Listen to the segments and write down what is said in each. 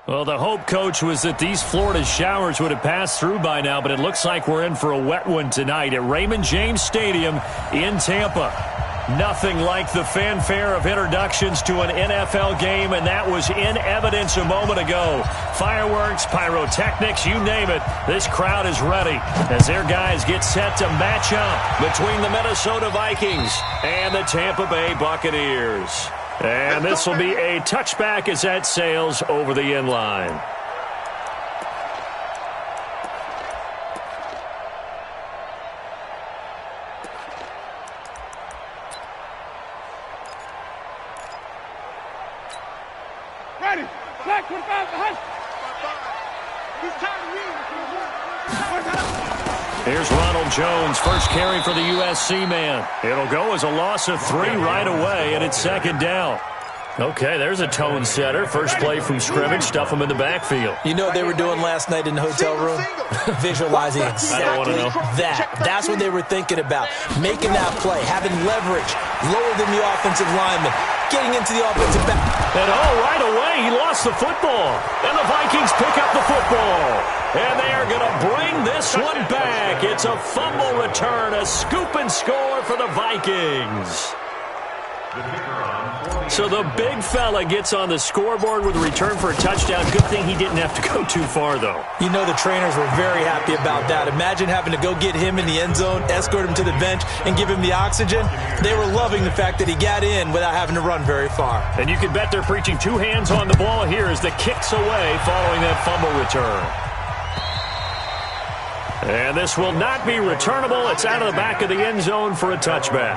Well, the hope, Coach, was that these Florida showers would have passed through by now, but it looks like we're in for a wet one tonight at Raymond James Stadium in Tampa. Nothing like the fanfare of introductions to an NFL game, and that was in evidence a moment ago. Fireworks, pyrotechnics, you name it. This crowd is ready as their guys get set to match up between the Minnesota Vikings and the Tampa Bay Buccaneers. And this will be a touchback as that sails over the end line. Ready. Black 25 behind. He's tired of you. Here's Ronald Jones, first carry for the USC man. It'll go as a loss of 3 right away, and it's second down. Okay, there's a tone setter. First play from scrimmage, stuff them in the backfield. You know what they were doing last night in the hotel room? Visualizing exactly that. That's what they were thinking about. Making that play, having leverage, lower than the offensive lineman, getting into the offensive back. And right away, he lost the football. And the Vikings pick up the football. And they are going to bring this one back. It's a fumble return, a scoop and score for the Vikings. So the big fella gets on the scoreboard with a return for a touchdown. Good thing he didn't have to go too far, though. You know the trainers were very happy about that. Imagine having to go get him in the end zone, escort him to the bench, and give him the oxygen. They were loving the fact that he got in without having to run very far. And you can bet they're preaching 2 hands on the ball here as the kick's away following that fumble return. And this will not be returnable. It's out of the back of the end zone for a touchback.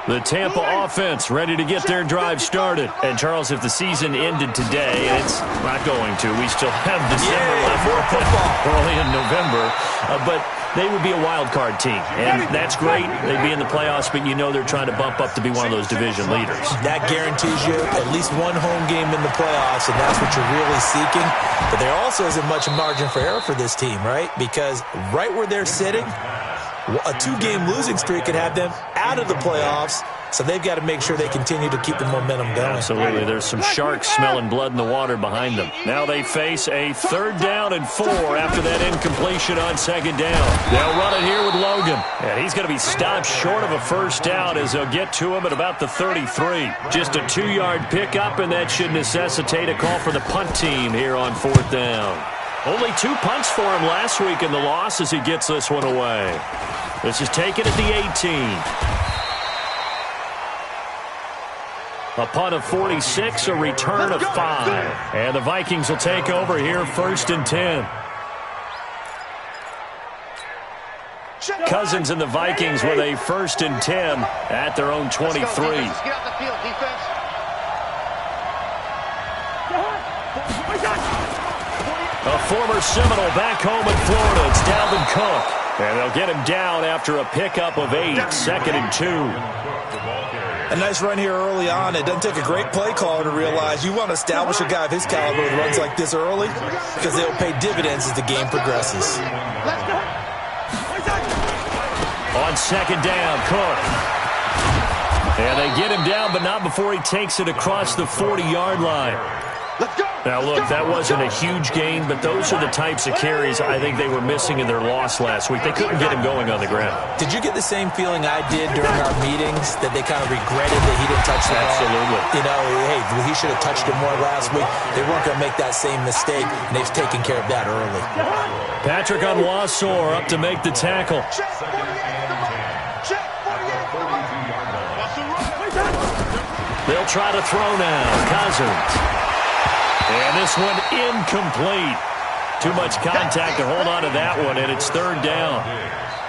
The Tampa offense ready to get their drive started. And, Charles, if the season ended today, and it's not going to. We still have December left, more football early in November. But they would be a wild card team. And that's great. They'd be in the playoffs, but you know they're trying to bump up to be one of those division leaders. That guarantees you at least one home game in the playoffs, and that's what you're really seeking. But there also isn't much margin for error for this team, right? Because right where they're sitting, a 2-game losing streak could have them out of the playoffs, so they've got to make sure they continue to keep the momentum going. Absolutely. There's some sharks smelling blood in the water behind them. Now they face a 3rd down and 4 after that incompletion on 2nd down. They'll run it here with Logan. And he's going to be stopped short of a first down as they'll get to him at about the 33. Just a 2-yard pickup, and that should necessitate a call for the punt team here on 4th down. Only 2 punts for him last week in the loss as he gets this one away. This is taken at the 18. A punt of 46, a return of 5. And the Vikings will take over here 1st and 10. Cousins and the Vikings with a 1st and 10 at their own 23. A former Seminole back home in Florida. It's Dalvin Cook. And they'll get him down after a pickup of 8, 2nd and 2. A nice run here early on. It doesn't take a great play caller to realize you want to establish a guy of his caliber with runs like this early because they'll pay dividends as the game progresses. On 2nd down, Cook. And they get him down, but not before he takes it across the 40-yard line. Now, look, that wasn't a huge gain, but those are the types of carries I think they were missing in their loss last week. They couldn't get him going on the ground. Did you get the same feeling I did during our meetings, that they kind of regretted that he didn't touch the ball? Absolutely. You know, hey, he should have touched it more last week. They weren't going to make that same mistake, and they've taken care of that early. Patrick Onwuasor up to make the tackle. They'll try to throw now. Cousins. And this one incomplete. Too much contact to hold on to that one, and it's 3rd down.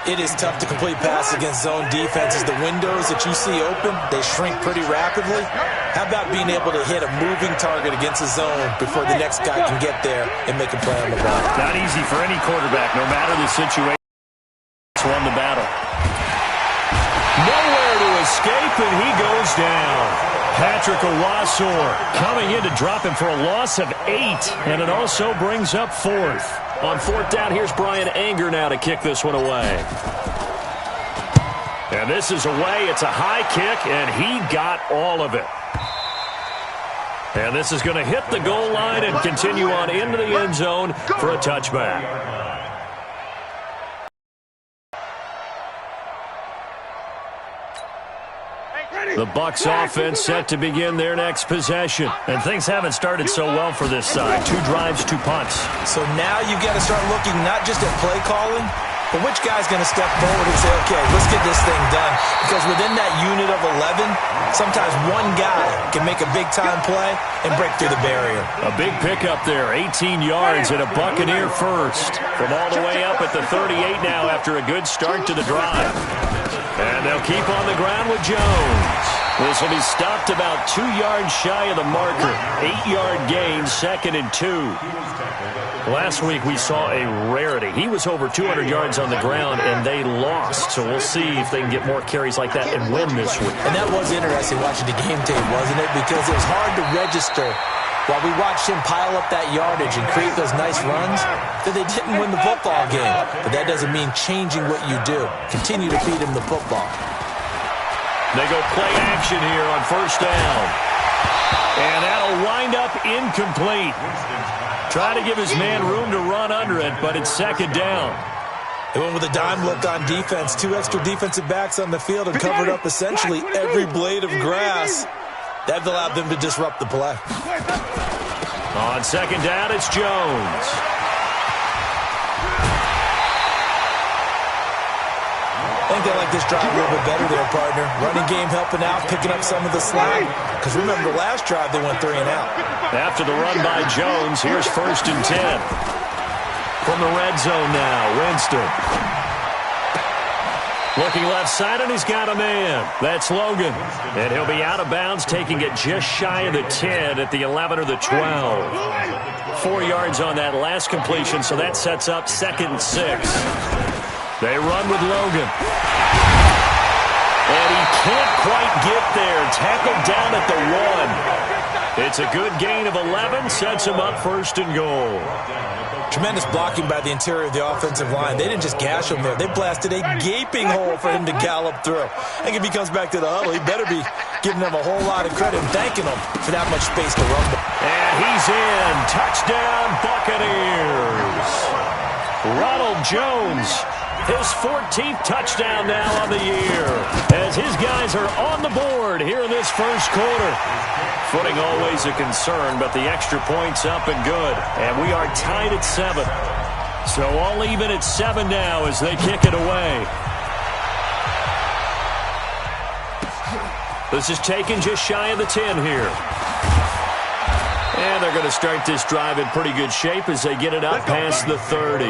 It is tough to complete passes against zone defenses. The windows that you see open, they shrink pretty rapidly. How about being able to hit a moving target against a zone before the next guy can get there and make a play on the ball? Not easy for any quarterback, no matter the situation. He's won the battle. Nowhere to escape, and he goes down. Patrick Onwuasor coming in to drop him for a loss of 8, and it also brings up 4th. On 4th down, here's Brian Anger now to kick this one away. And this is away. It's a high kick, and he got all of it. And this is going to hit the goal line and continue on into the end zone for a touchback. The Bucs offense set to begin their next possession. And things haven't started so well for this side. 2 drives, 2 punts. So now you've got to start looking not just at play calling, but which guy's going to step forward and say, okay, let's get this thing done. Because within that unit of 11, sometimes one guy can make a big-time play and break through the barrier. A big pickup there, 18 yards and a Buccaneer first. From all the way up at the 38 now after a good start to the drive. And they'll keep on the ground with Jones. This will be stopped about 2 yards shy of the marker. 8-yard gain, 2nd and 2. Last week we saw a rarity. He was over 200 yards on the ground, and they lost. So we'll see if they can get more carries like that and win this week. And that was interesting watching the game tape, wasn't it? Because it was hard to register while we watched him pile up that yardage and create those nice runs that they didn't win the football game. But that doesn't mean changing what you do. Continue to feed him the football. They go play action here on first down. And that'll wind up incomplete. Try to give his man room to run under it, but it's 2nd down. They went with a dime look on defense. 2 extra defensive backs on the field and covered up essentially every blade of grass. That allowed them to disrupt the play. On 2nd down, it's Jones. I think they like this drive a little bit better there, partner. Running game helping out, picking up some of the slack. Because remember, the last drive they went 3 and out. After the run by Jones, here's 1st and 10. From the red zone now, Winston. Looking left side, and he's got a man. That's Logan. And he'll be out of bounds, taking it just shy of the 10 at the 11 or the 12. 4 yards on that last completion, so that sets up 2nd and 6. They run with Logan. And he can't quite get there. Tackled down at the 1. It's a good gain of 11, sets him up 1st and goal. Tremendous blocking by the interior of the offensive line. They didn't just gash him there. They blasted a gaping hole for him to gallop through. I think if he comes back to the huddle, he better be giving them a whole lot of credit and thanking them for that much space to run. And he's in. Touchdown, Buccaneers. Ronald Jones, his 14th touchdown now on the year, as his guys are on the board here in this first quarter. Footing always a concern, but the extra point's up and good. And we are tied at 7. So all even at 7 now as they kick it away. This is taken just shy of the 10 here. And they're going to start this drive in pretty good shape as they get it up past the 30.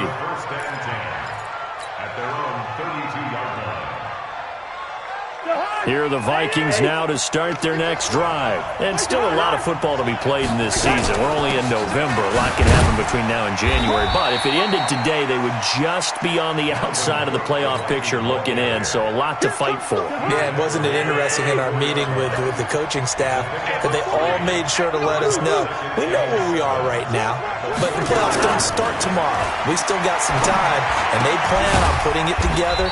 Here are the Vikings now to start their next drive. And still a lot of football to be played in this season. We're only in November. A lot can happen between now and January. But if it ended today, they would just be on the outside of the playoff picture looking in. So a lot to fight for. Yeah, and wasn't it interesting in our meeting with the coaching staff that they all made sure to let us know, we know where we are right now, but the playoffs don't start tomorrow. We still got some time, and they plan on putting it together,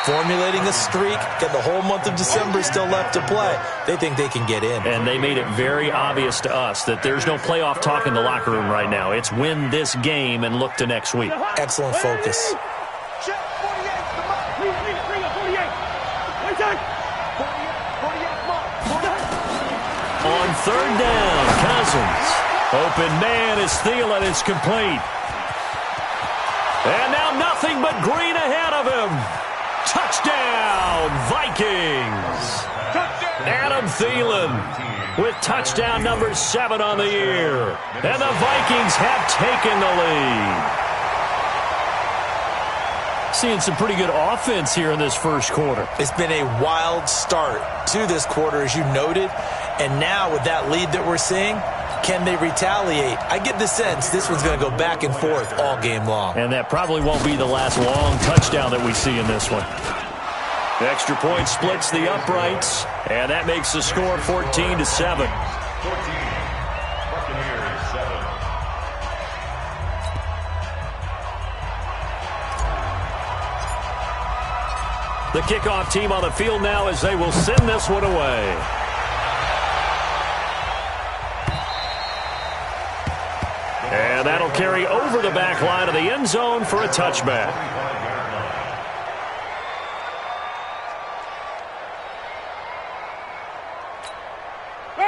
formulating a streak, get the whole month of December still left to play. They think they can get in. And they made it very obvious to us that there's no playoff talk in the locker room right now. It's win this game and look to next week. Excellent focus. On 3rd down, Cousins. Open man is Thielen. It's complete. And now nothing but green ahead of him. Touchdown, Vikings. Adam Thielen with touchdown number 7 on the year. And the Vikings have taken the lead. Seeing some pretty good offense here in this first quarter. It's been a wild start to this quarter, as you noted. And now with that lead that we're seeing, can they retaliate? I get the sense this one's going to go back and forth all game long. And that probably won't be the last long touchdown that we see in this one. The extra point splits the uprights, and that makes the score 14-7. The kickoff team on the field now as they will send this one away. And that'll carry over the back line of the end zone for a touchback.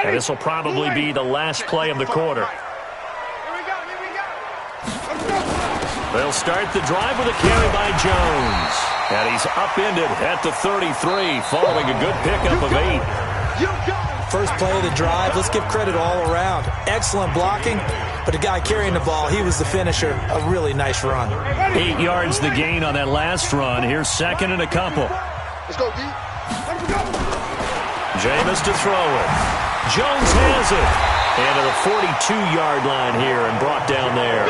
And this will probably be the last play of the quarter. They'll start the drive with a carry by Jones. And he's upended at the 33 following a good pickup of 8. First play of the drive, let's give credit all around. Excellent blocking, but the guy carrying the ball, he was the finisher. A really nice run. 8 yards the gain on that last run. Here's second and a couple. Let's go, D. Jameis to throw it. Jones has it. And to the 42-yard line here and brought down there.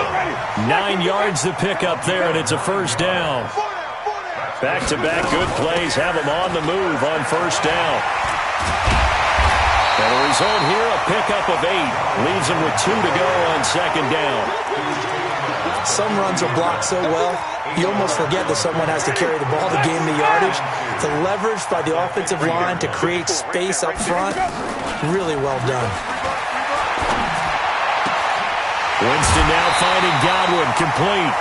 9 yards to pick up there, and it's a first down. Back-to-back good plays have him on the move on first down. And the result here, a pickup of 8. Leaves him with 2 to go on second down. Some runs are blocked so well, you almost forget that someone has to carry the ball to gain the yardage. The leverage by the offensive line to create space up front, really well done. Winston now finding Godwin, complete.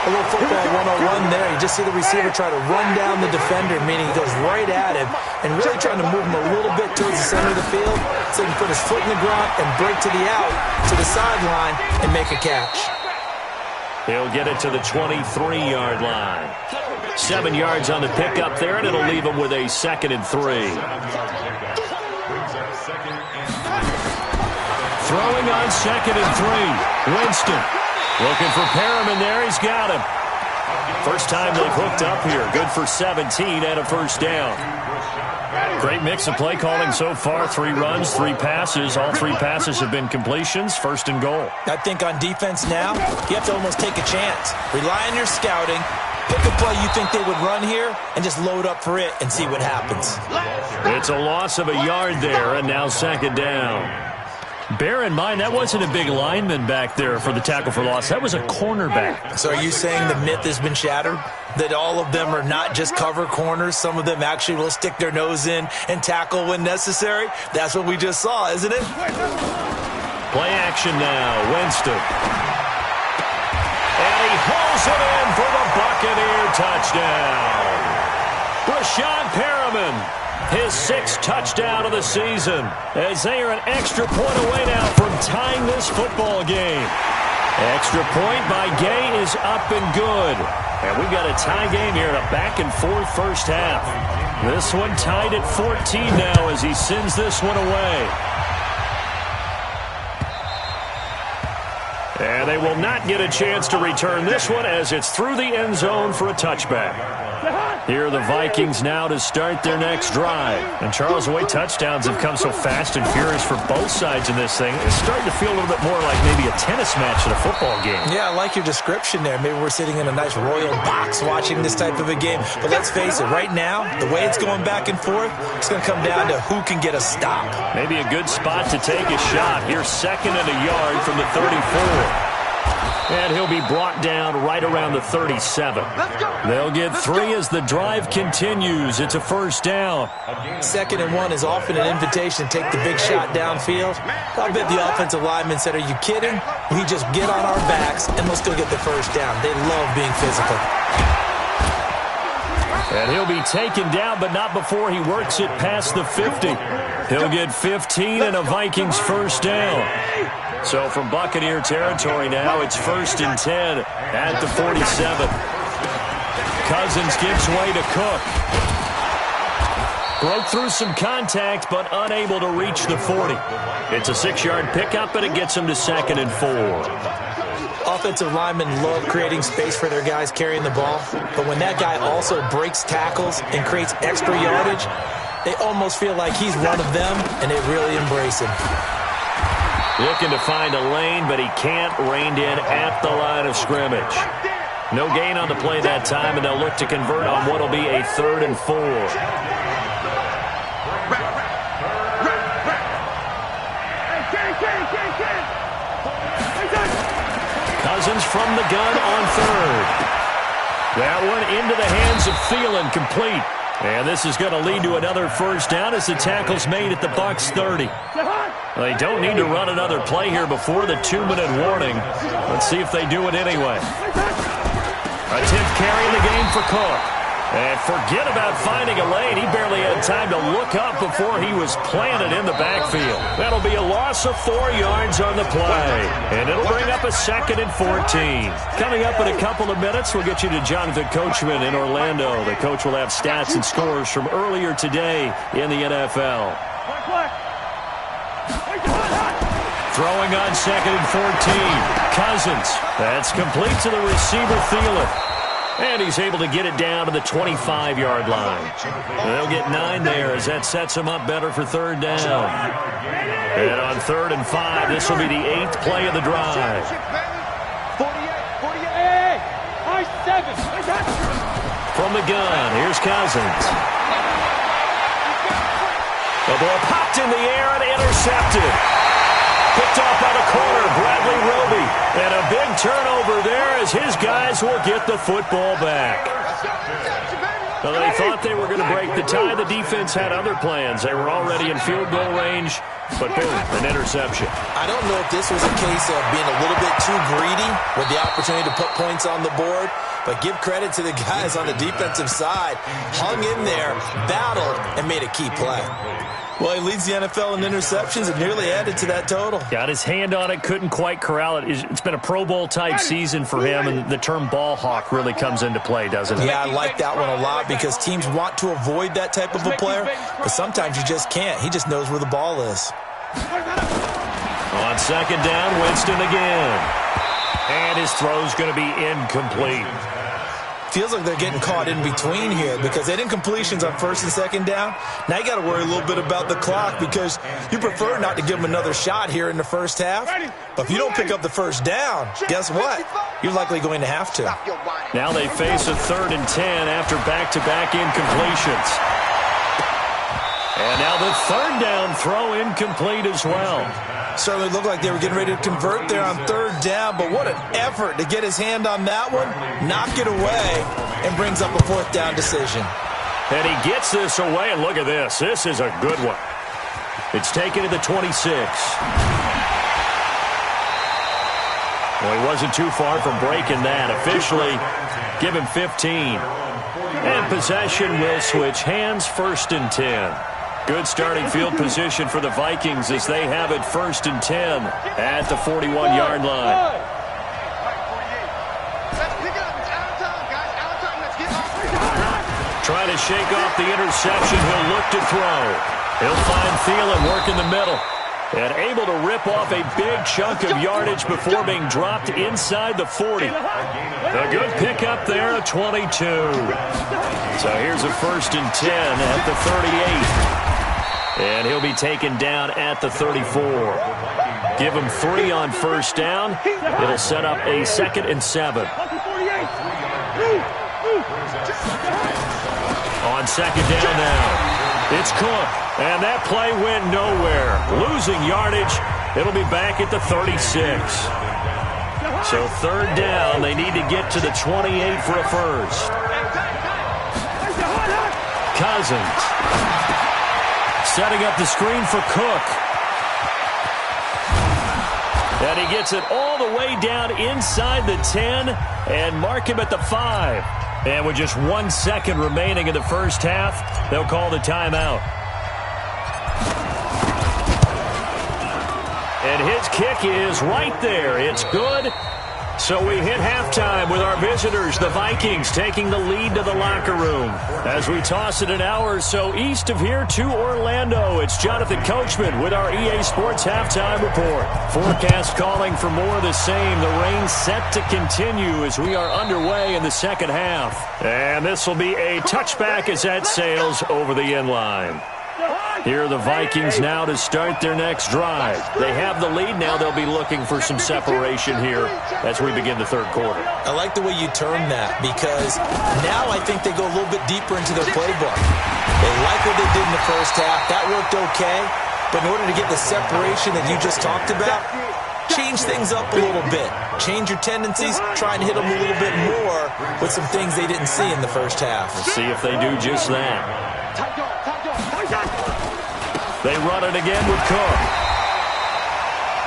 A little football 101 there. You just see the receiver try to run down the defender, meaning he goes right at him and really trying to move him a little bit towards the center of the field so he can put his foot in the ground and break to the out, to the sideline, and make a catch. He'll get it to the 23-yard line. 7 yards on the pickup there, and it'll leave him with a 2nd and 3. Throwing on 2nd and 3. Winston looking for Perriman there. He's got him. First time they've hooked up here. Good for 17 and a first down. Great mix of play calling so far. 3 runs, 3 passes. All 3 passes have been completions. First and goal. I think on defense now, you have to almost take a chance. Rely on your scouting. Pick a play you think they would run here and just load up for it and see what happens. It's a loss of a yard there, and now second down. Bear in mind, that wasn't a big lineman back there for the tackle for loss. That was a cornerback. So are you saying the myth has been shattered? That all of them are not just cover corners? Some of them actually will stick their nose in and tackle when necessary? That's what we just saw, isn't it? Play action now. Winston. And he hauls it in for the Buccaneer touchdown. Breshad Perriman. His 6th touchdown of the season, as they are an extra point away now from tying this football game. Extra point by Gay is up and good. And we've got a tie game here in a back-and-forth first half. This one tied at 14 now as he sends this one away. And they will not get a chance to return this one as it's through the end zone for a touchback. Here are the Vikings now to start their next drive. And Charles, the way touchdowns have come so fast and furious for both sides in this thing, it's starting to feel a little bit more like maybe a tennis match at a football game. Yeah, I like your description there. Maybe we're sitting in a nice royal box watching this type of a game. But let's face it, right now, the way it's going back and forth, it's going to come down to who can get a stop. Maybe a good spot to take a shot. Here's 2nd and a yard from the 34. And he'll be brought down right around the 37. They'll get 3 as the drive continues. It's a first down. 2nd and 1 is often an invitation to take the big shot downfield. I bet the offensive lineman said, are you kidding? We just get on our backs and let's go get the first down. They love being physical. And he'll be taken down, but not before he works it past the 50. He'll get 15 and a Vikings first down. So from Buccaneer territory now, it's 1st and 10 at the 47. Cousins gives way to Cook. Broke through some contact, but unable to reach the 40. It's a 6-yard pickup, and it gets him to 2nd and 4. Offensive linemen love creating space for their guys carrying the ball, but when that guy also breaks tackles and creates extra yardage, they almost feel like he's one of them, and they really embrace him. Looking to find a lane, but he can't. Reined in at the line of scrimmage. No gain on the play that time, and they'll look to convert on what will be a 3rd and 4. Cousins from the gun on 3rd. That one into the hands of Thielen, complete. And this is going to lead to another first down as the tackle's made at the Bucs 30. They don't need to run another play here before the 2-minute warning. Let's see if they do it anyway. A 10th carry in the game for Cook. And forget about finding a lane. He barely had time to look up before he was planted in the backfield. That'll be a loss of 4 yards on the play. And it'll bring up a 2nd and 14. Coming up in a couple of minutes, we'll get you to Jonathan Coachman in Orlando. The coach will have stats and scores from earlier today in the NFL. Throwing on 2nd and 14. Cousins. That's complete to the receiver, Thielen. And he's able to get it down to the 25-yard line. They'll get 9 there as that sets him up better for 3rd down. And on 3rd and 5, this will be the 8th play of the drive. 48. From the gun, here's Cousins. The ball popped in the air and intercepted. Picked off by the corner, Bradley Roby. And a big turnover there as his guys will get the football back. Well, they thought they were going to break the tie. The defense had other plans. They were already in field goal range, but boom, an interception. I don't know if this was a case of being a little bit too greedy with the opportunity to put points on the board, but give credit to the guys on the defensive side. Hung in there, battled, and made a key play. Well, he leads the NFL in interceptions and nearly added to that total. Got his hand on it, couldn't quite corral it. It's been a Pro Bowl-type season for him, and the term ball hawk really comes into play, doesn't it? Yeah, I like that one a lot because teams want to avoid that type of a player, but sometimes you just can't. He just knows where the ball is. On 2nd down, Winston again. And his throw's going to be incomplete. Feels like they're getting caught in between here because they didn't completions on 1st and 2nd down. Now you got to worry a little bit about the clock because you prefer not to give them another shot here in the first half. But if you don't pick up the 1st down, guess what? You're likely going to have to. Now they face a 3rd and 10 after back-to-back incompletions. And now the 3rd down throw incomplete as well. Certainly looked like they were getting ready to convert there on 3rd down, but what an effort to get his hand on that one, knock it away, and brings up a 4th down decision. And he gets this away, and look at this. This is a good one. It's taken to the 26. Well, he wasn't too far from breaking that. Officially, give him 15. And possession will switch hands, 1st and 10. Good starting field position for the Vikings as they have it 1st and 10 at the 41-yard line. Trying to shake off the interception. He'll look to throw. He'll find Thielen working the middle. And able to rip off a big chunk of yardage before being dropped inside the 40. A good pickup there at 22. So here's a 1st and 10 at the 38. And he'll be taken down at the 34. Give him 3 on 1st down. It'll set up a 2nd and 7. On 2nd down now, it's Cook. And that play went nowhere. Losing yardage. It'll be back at the 36. So 3rd down, they need to get to the 28 for a 1st. Cousins. Setting up the screen for Cook. And he gets it all the way down inside the 10 and mark him at the 5. And with just 1 second remaining in the first half, they'll call the timeout. And his kick is right there. It's good. So we hit halftime with our visitors, the Vikings, taking the lead to the locker room. As we toss it an hour or so east of here to Orlando, it's Jonathan Coachman with our EA Sports Halftime Report. Forecast calling for more of the same. The rain set to continue as we are underway in the second half. And this will be a touchback as that sails over the end line. Here are the Vikings now to start their next drive. They have the lead. Now they'll be looking for some separation here as we begin the 3rd quarter. I like the way you term that because now I think they go a little bit deeper into their playbook. They like what they did in the first half. That worked okay. But in order to get the separation that you just talked about, change things up a little bit. Change your tendencies, try and hit them a little bit more with some things they didn't see in the first half. Let's see if they do just that. They run it again with Cook.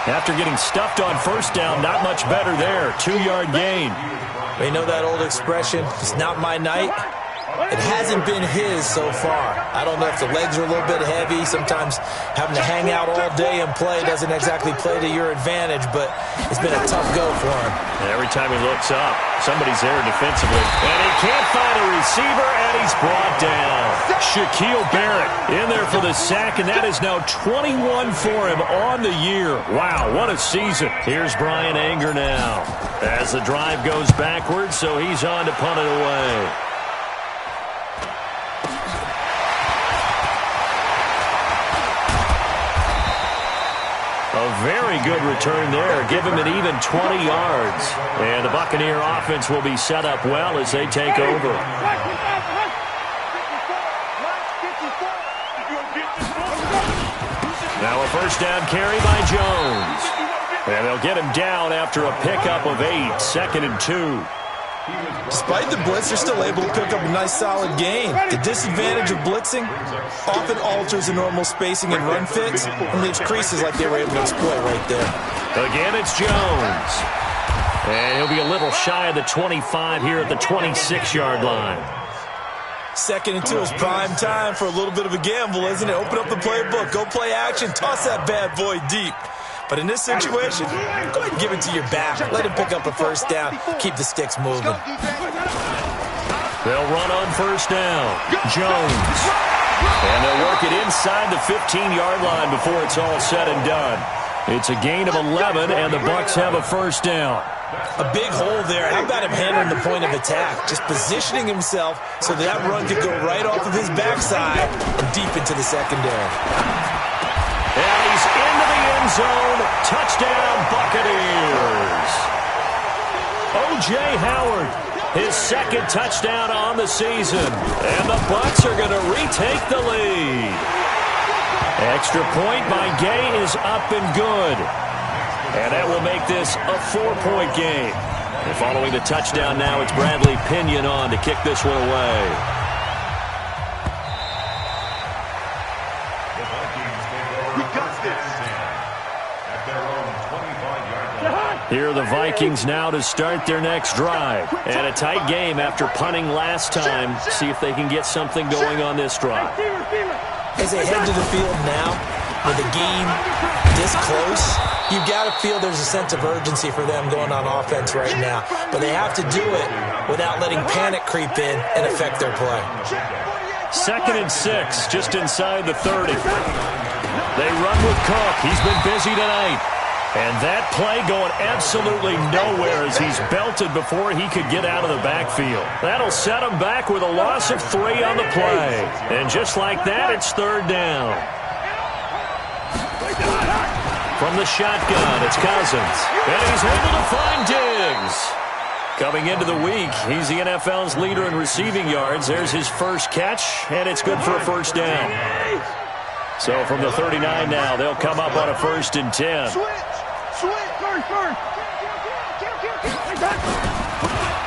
After getting stuffed on first down, not much better there. 2-yard gain. You know that old expression, it's not my night? It hasn't been his so far. I don't know if the legs are a little bit heavy. Sometimes having to hang out all day and play doesn't exactly play to your advantage, but it's been a tough go for him. And every time he looks up, somebody's there defensively. And he can't find a receiver, and he's brought down. Shaquille Barrett in there for the sack, and that is now 21 for him on the year. Wow, what a season. Here's Brian Anger now as the drive goes backwards, so he's on to punt it away. A very good return there. Give him an even 20 yards. And the Buccaneer offense will be set up well as they take over. Now a first down carry by Jones. And they'll get him down after a pickup of 8, 2nd and 2. Despite the blitz, they're still able to pick up a nice solid gain. The disadvantage of blitzing often alters the normal spacing and run fits and leaves creases like they were able to exploit right there. Again, it's Jones. And he'll be a little shy of the 25 here at the 26-yard line. 2nd and 2 is prime time for a little bit of a gamble, isn't it? Open up the playbook, go play action, toss that bad boy deep. But in this situation, go ahead and give it to your back. Let him pick up a first down. Keep the sticks moving. They'll run on first down. Jones. And they'll work it inside the 15-yard line before it's all said and done. It's a gain of 11, and the Bucs have a first down. A big hole there. How about him handling the point of attack? Just positioning himself so that run could go right off of his backside and deep into the secondary. And he's into the end zone. Touchdown, Buccaneers. O.J. Howard, his 2nd touchdown on the season. And the Bucs are going to retake the lead. Extra point by Gay is up and good. And that will make this a 4-point game. And following the touchdown now, it's Bradley Pinion on to kick this one away. Here are the Vikings now to start their next drive. And a tight game after punting last time. See if they can get something going on this drive. As they head to the field now, with the game this close, you've got to feel there's a sense of urgency for them going on offense right now. But they have to do it without letting panic creep in and affect their play. 2nd and 6, just inside the 30. They run with Cook. He's been busy tonight. And that play going absolutely nowhere as he's belted before he could get out of the backfield. That'll set him back with a loss of 3 on the play. And just like that, it's 3rd down. From the shotgun, it's Cousins. And he's able to find Diggs. Coming into the week, he's the NFL's leader in receiving yards. There's his first catch, and it's good for a first down. So from the 39 now, they'll come up on a 1st and 10.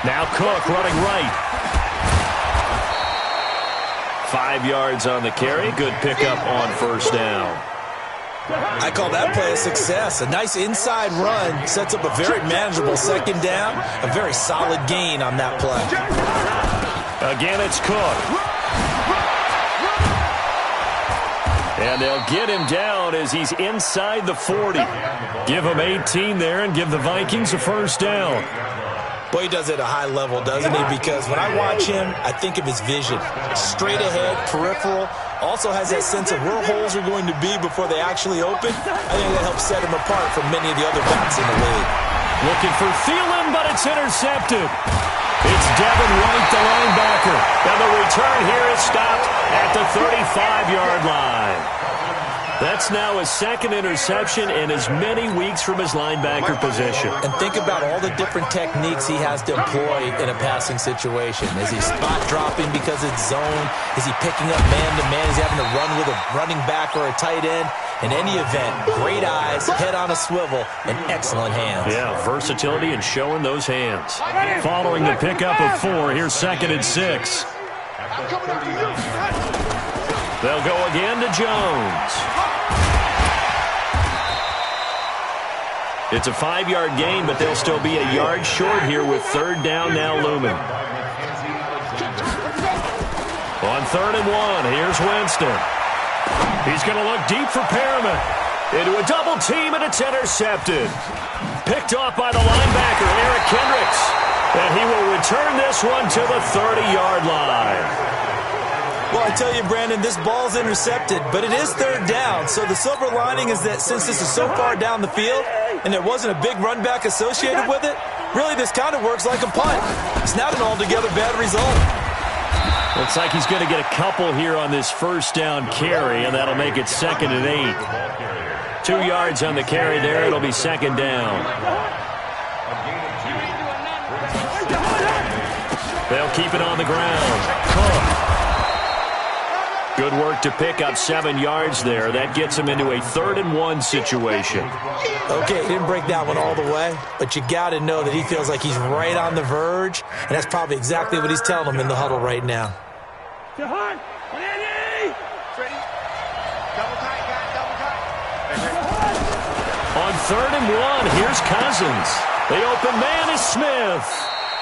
Now Cook running right. 5 yards on the carry. Good pickup on first down. I call that play a success. A nice inside run sets up a very manageable 2nd down. A very solid gain on that play. Again, it's Cook. And they'll get him down as he's inside the 40. Give him 18 there and give the Vikings a first down. Boy, he does it at a high level, doesn't he? Because when I watch him, I think of his vision. Straight ahead, peripheral. Also has that sense of where holes are going to be before they actually open. I think that helps set him apart from many of the other backs in the league. Looking for Thielen, but it's intercepted. It's Devin White, the linebacker. And the return here is stopped at the 35-yard line. That's now his 2nd interception in as many weeks from his linebacker position. And think about all the different techniques he has to employ in a passing situation. Is he spot dropping because it's zone? Is he picking up man-to-man? Is he having to run with a running back or a tight end? In any event, great eyes, head on a swivel, and excellent hands. Yeah, versatility and showing those hands. Following the pickup of 4, here's 2nd and 6. They'll go again to Jones. It's a 5-yard gain, but they'll still be a yard short here with 3rd down now looming. On 3rd and 1, here's Winston. He's going to look deep for Perriman. Into a double team, and it's intercepted. Picked off by the linebacker, Eric Kendricks. And he will return this one to the 30-yard line. Well, I tell you, Brandon, this ball's intercepted, but it is 3rd down. So the silver lining is that since this is so far down the field and there wasn't a big run back associated with it, really this kind of works like a punt. It's not an altogether bad result. Looks like he's going to get a couple here on this 1st down carry, and that'll make it 2nd and 8. 2 yards on the carry there. It'll be 2nd down. They'll keep it on the ground. Cook. Good work to pick up 7 yards there. That gets him into a 3rd and 1 situation. Okay, he didn't break that one all the way, but you got to know that he feels like he's right on the verge, and that's probably exactly what he's telling him in the huddle right now. On 3rd and 1, here's Cousins. The open man is Smith.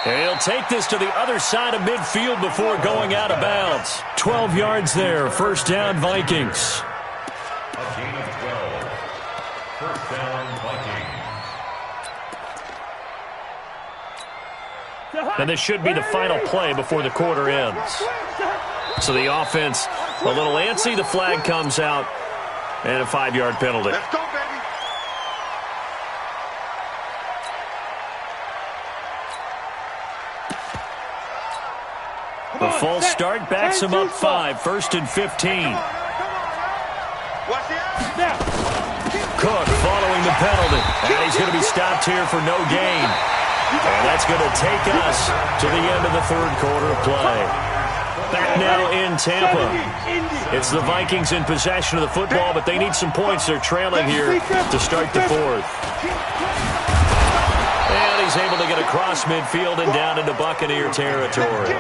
And he'll take this to the other side of midfield before going out of bounds. 12 yards there, 1st down Vikings. And this should be the final play before the quarter ends. So the offense a little antsy. The flag comes out, and a 5-yard penalty. Let's go, baby. The false start backs him up 5, 1st and 15. Cook following the penalty. And he's going to be stopped here for no gain. And that's going to take us to the end of the 3rd quarter of play. Back now in Tampa. It's the Vikings in possession of the football, but they need some points. They're trailing here to start the 4th. And he's able to get across midfield and down into Buccaneer territory.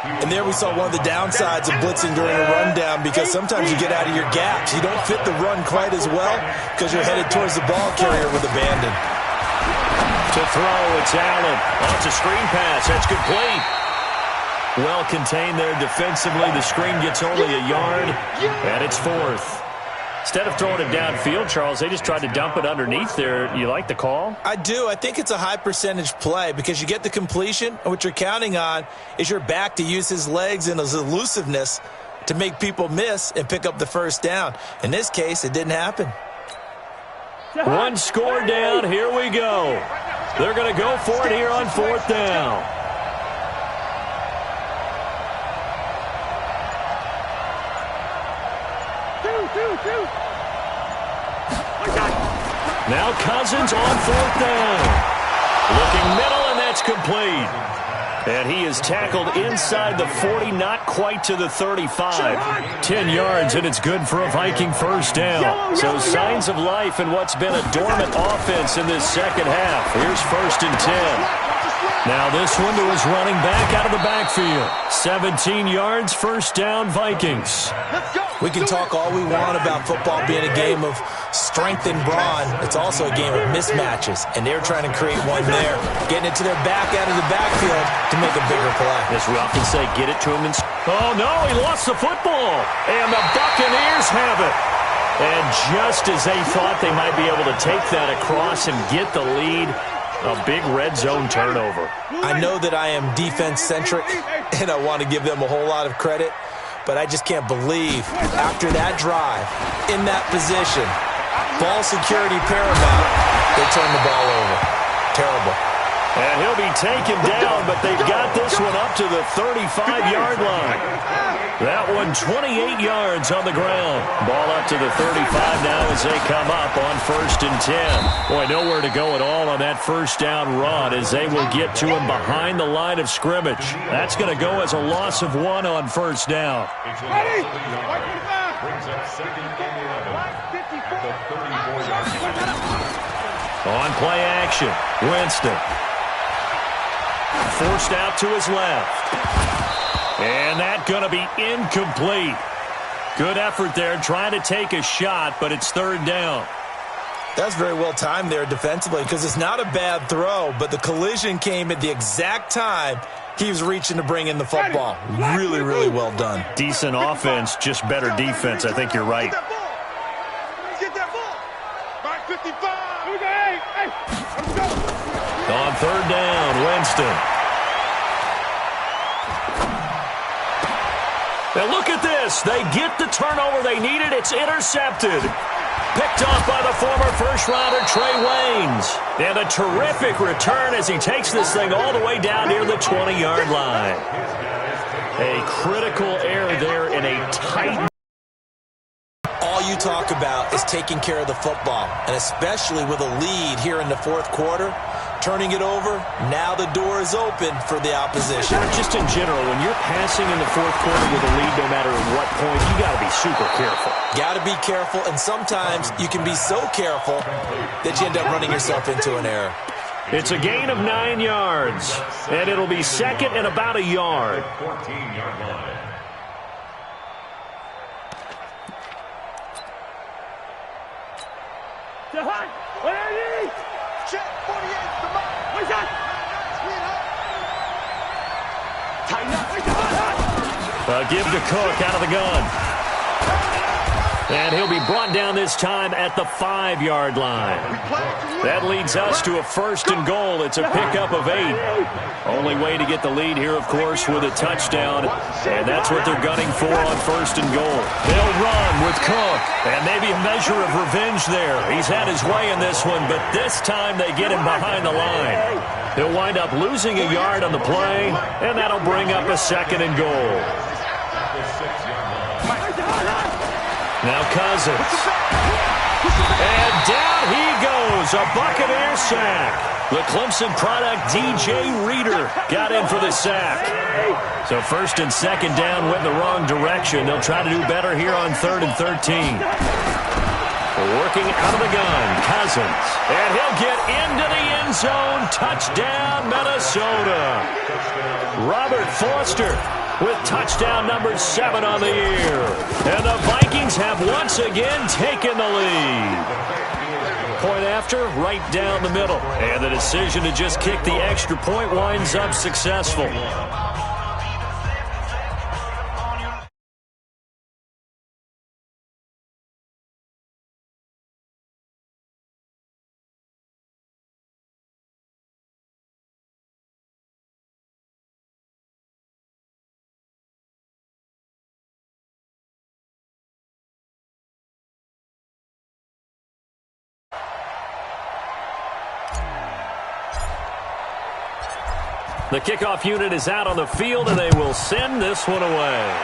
And there we saw one of the downsides of blitzing during a rundown, because sometimes you get out of your gaps. You don't fit the run quite as well because you're headed towards the ball carrier with abandon. To throw, it's Allen. Oh, it's a screen pass. That's complete. Well contained there defensively. The screen gets only a yard, and it's 4th. Instead of throwing it downfield, Charles, they just tried to dump it underneath there. You like the call? I do. I think it's a high percentage play because you get the completion, and what you're counting on is your back to use his legs and his elusiveness to make people miss and pick up the 1st down. In this case, it didn't happen. 1 score down. Here we go. They're going to go for it here on 4th down. Now Cousins on 4th down. Looking middle, and that's complete. And he is tackled inside the 40, not quite to the 35. 10 yards, and it's good for a Viking 1st down. So signs of life in what's been a dormant offense in this 2nd half. Here's 1st and 10. Now this one to his running back out of the backfield. 17 yards, 1st down Vikings. We can talk all we want about football being a game of strength and brawn. It's also a game of mismatches, and they're trying to create one there, getting it to their back out of the backfield to make a bigger play. As we often say, get it to him. Oh, no, he lost the football, and the Buccaneers have it. And just as they thought they might be able to take that across and get the lead, a big red zone turnover. I know that I am defense-centric, and I want to give them a whole lot of credit, but I just can't believe after that drive, in that position, ball security paramount, they turn the ball over. Terrible. And he'll be taken down, but they've got this one up to the 35-yard line. That one 28 yards on the ground. Ball up to the 35 now as they come up on 1st and 10. Boy, nowhere to go at all on that 1st down run as they will get to him behind the line of scrimmage. That's going to go as a loss of 1 on 1st down. Ready? Brings up second and 11 at the 34-yard line. On play action, Winston. Forced out to his left. And that's going to be incomplete. Good effort there trying to take a shot, but it's third down. That's very well timed there defensively because it's not a bad throw, but the collision came at the exact time he was reaching to bring in the football. Really, really well done. Decent offense, just better defense. I think you're right. Get that ball. Mark 55. On third down, Winston. Now look at this. They get the turnover they needed. It's intercepted. Picked off by the former first-rounder Trey Waynes. And a terrific return as he takes this thing all the way down near the 20-yard line. A critical error there in a tight... All you talk about is taking care of the football, and especially with a lead here in the fourth quarter, turning it over, now the door is open for the opposition. Just in general, when you're passing in the fourth quarter with a lead, no matter at what point, you got to be super careful. Got to be careful, and sometimes you can be so careful that you end up running yourself into an error. It's a gain of 9 yards, and it'll be second and about a yard. 14-yard line. Check 48, the mark. What's that? Give to Cook out of the gun. And he'll be brought down this time at the 5-yard line. That leads us to a first and goal. It's a pickup of 8. Only way to get the lead here, of course, with a touchdown. And that's what they're gunning for on first and goal. They'll run with Cook. And maybe a measure of revenge there. He's had his way in this one, but this time they get him behind the line. He'll wind up losing a yard on the play, and that'll bring up a second and goal. Now Cousins. And down he goes. A Buccaneer sack. The Clemson product, DJ Reader, got in for the sack. So first and second down went in the wrong direction. They'll try to do better here on 3rd and 13. Working out of the gun, Cousins. And he'll get into the end zone. Touchdown, Minnesota. Robert Foster with touchdown number 7 on the year. And the Vikings have once again taken the lead. Point after, right down the middle. And the decision to just kick the extra point winds up successful. The kickoff unit is out on the field, and they will send this one away.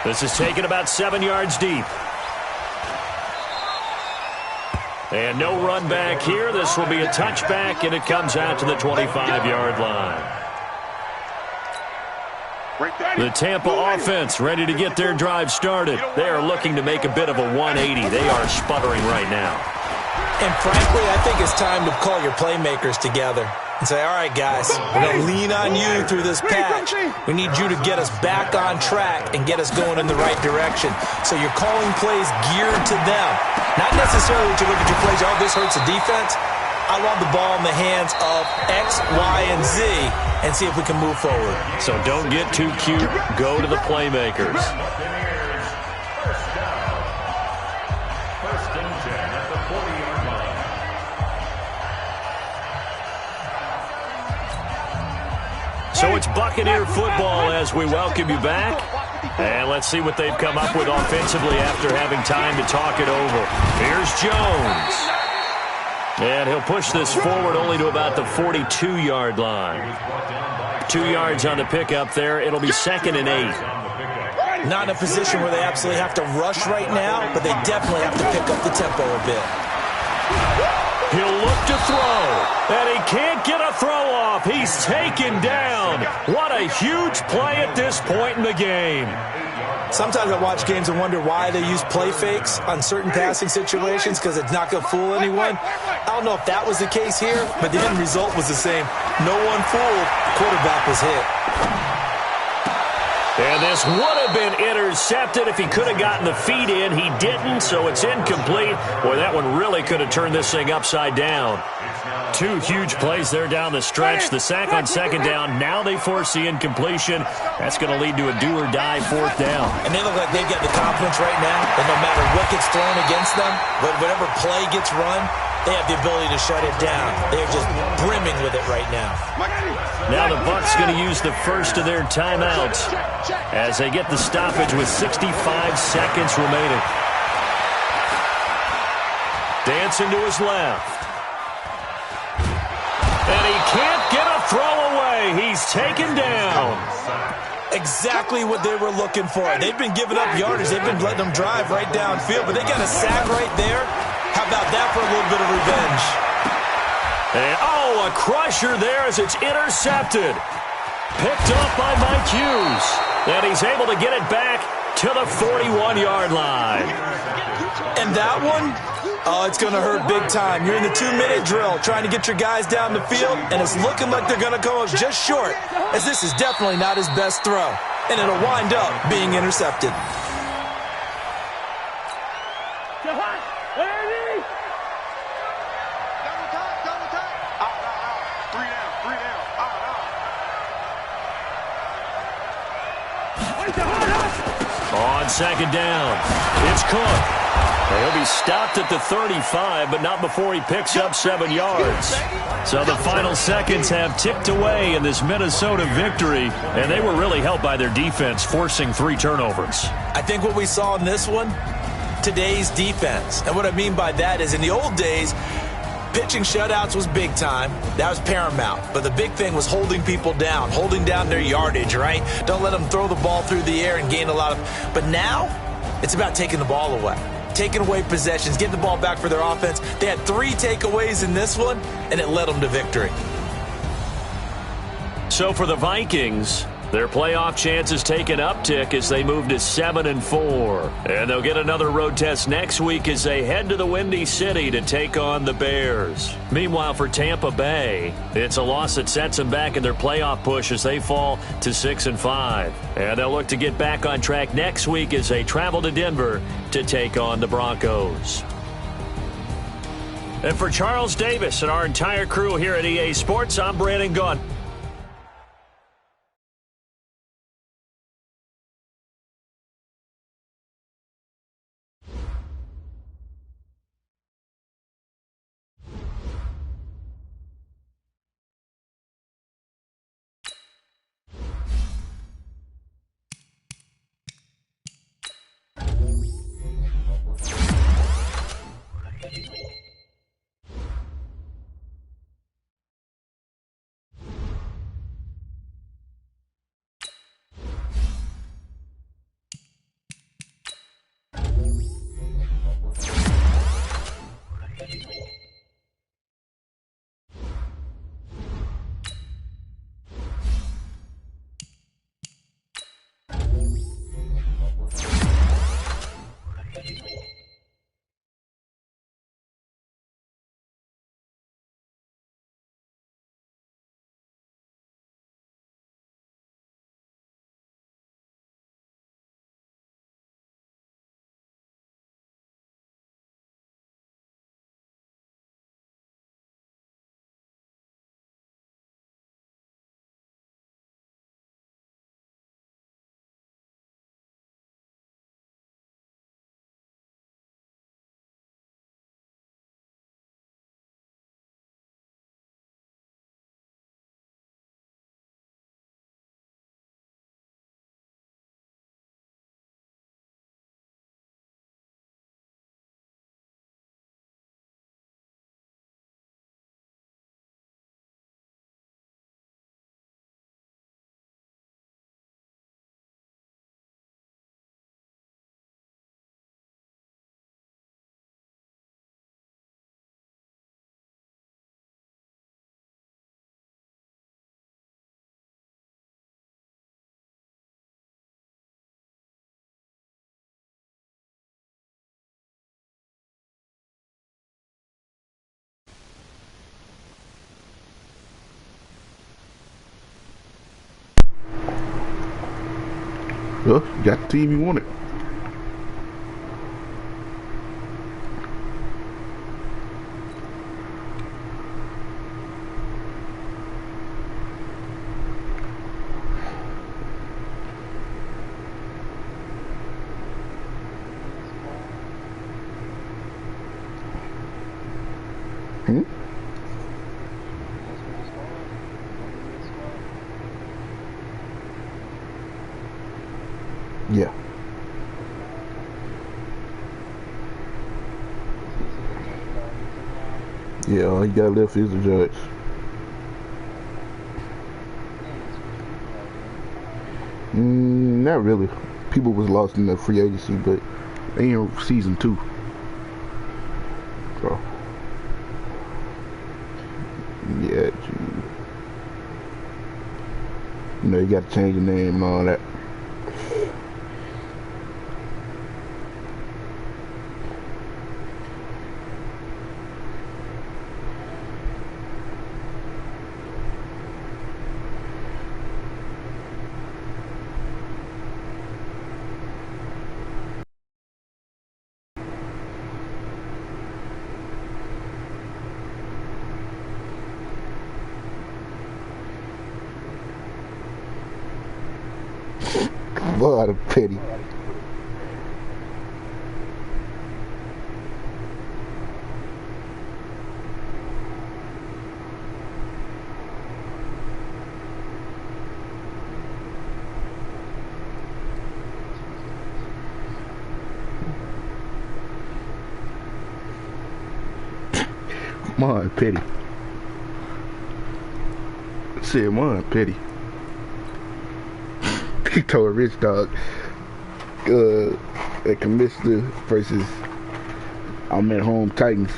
This is taken about 7 yards deep. And no run back here. This will be a touchback, and it comes out to the 25-yard line. The Tampa offense ready to get their drive started. They are looking to make a bit of a 180. They are sputtering right now. And frankly, I think it's time to call your playmakers together and say, all right, guys, we're going to lean on you through this patch. We need you to get us back on track and get us going in the right direction. So you're calling plays geared to them. Not necessarily to look at your plays, oh, this hurts the defense. I want the ball in the hands of X, Y, and Z and see if we can move forward. So don't get too cute. Go to the playmakers. So it's Buccaneer football as we welcome you back. And let's see what they've come up with offensively after having time to talk it over. Here's Jones. And he'll push this forward only to about the 42-yard line. 2 yards on the pickup there. It'll be 2nd and 8. Not in a position where they absolutely have to rush right now, but they definitely have to pick up the tempo a bit. He'll look to throw, and he can't get a throw off. He's taken down. What a huge play at this point in the game. Sometimes I watch games and wonder why they use play fakes on certain passing situations, because it's not going to fool anyone. I don't know if that was the case here, but the end result was the same. No one fooled. Quarterback was hit. And this would have been intercepted if he could have gotten the feet in. He didn't, so it's incomplete. Boy, that one really could have turned this thing upside down. Two huge plays there down the stretch. The sack on second down. Now they force the incompletion. That's going to lead to a do-or-die fourth down. And they look like they've got the confidence right now that no matter what gets thrown against them, whatever play gets run, they have the ability to shut it down. They're just brimming with it right now. Now the Bucs going to use the first of their timeouts as they get the stoppage with 65 seconds remaining. Dancing to his left. And he can't get a throw away. He's taken down. Exactly what they were looking for. They've been giving up yardage. They've been letting them drive right downfield, but they got a sack right there. How about that for a little bit of revenge? And, a crusher there as it's intercepted. Picked up by Mike Hughes. And he's able to get it back to the 41-yard line. And that one, it's going to hurt big time. You're in the 2-minute drill trying to get your guys down the field, and it's looking like they're going to come up just short, as this is definitely not his best throw. And it'll wind up being intercepted. On second down, it's Cook. He'll be stopped at the 35, but not before he picks up 7 yards. So the final seconds have ticked away in this Minnesota victory, and they were really helped by their defense, forcing 3 turnovers. I think what we saw in this one, today's defense. And what I mean by that is in the old days, pitching shutouts was big time. That was paramount. But the big thing was holding people down, holding down their yardage, right? Don't let them throw the ball through the air and gain a lot of... But now, it's about taking the ball away. Taking away possessions, getting the ball back for their offense. They had 3 takeaways in this one, and it led them to victory. So for the Vikings, their playoff chances take an uptick as they move to 7-4. And they'll get another road test next week as they head to the Windy City to take on the Bears. Meanwhile, for Tampa Bay, it's a loss that sets them back in their playoff push as they fall to 6-5. And they'll look to get back on track next week as they travel to Denver to take on the Broncos. And for Charles Davis and our entire crew here at EA Sports, I'm Brandon Gaudin. Well, you got the team you wanted. Hmm? Yeah. Yeah, all you got left is the judge. Not really. People was lost in the free agency, but they in season 2. So, yeah, you know, you got to change your name and all that. What a pity. My pity. Said my pity. He told Rich Dog at Commissioner versus I'm at home Titans.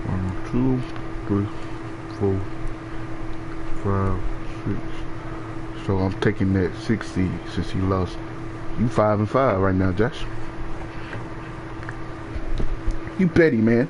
One, 2, 3, 4, 5, 6. So I'm taking that 6 seed since he lost. You 5-5 right now, Josh. You petty, man.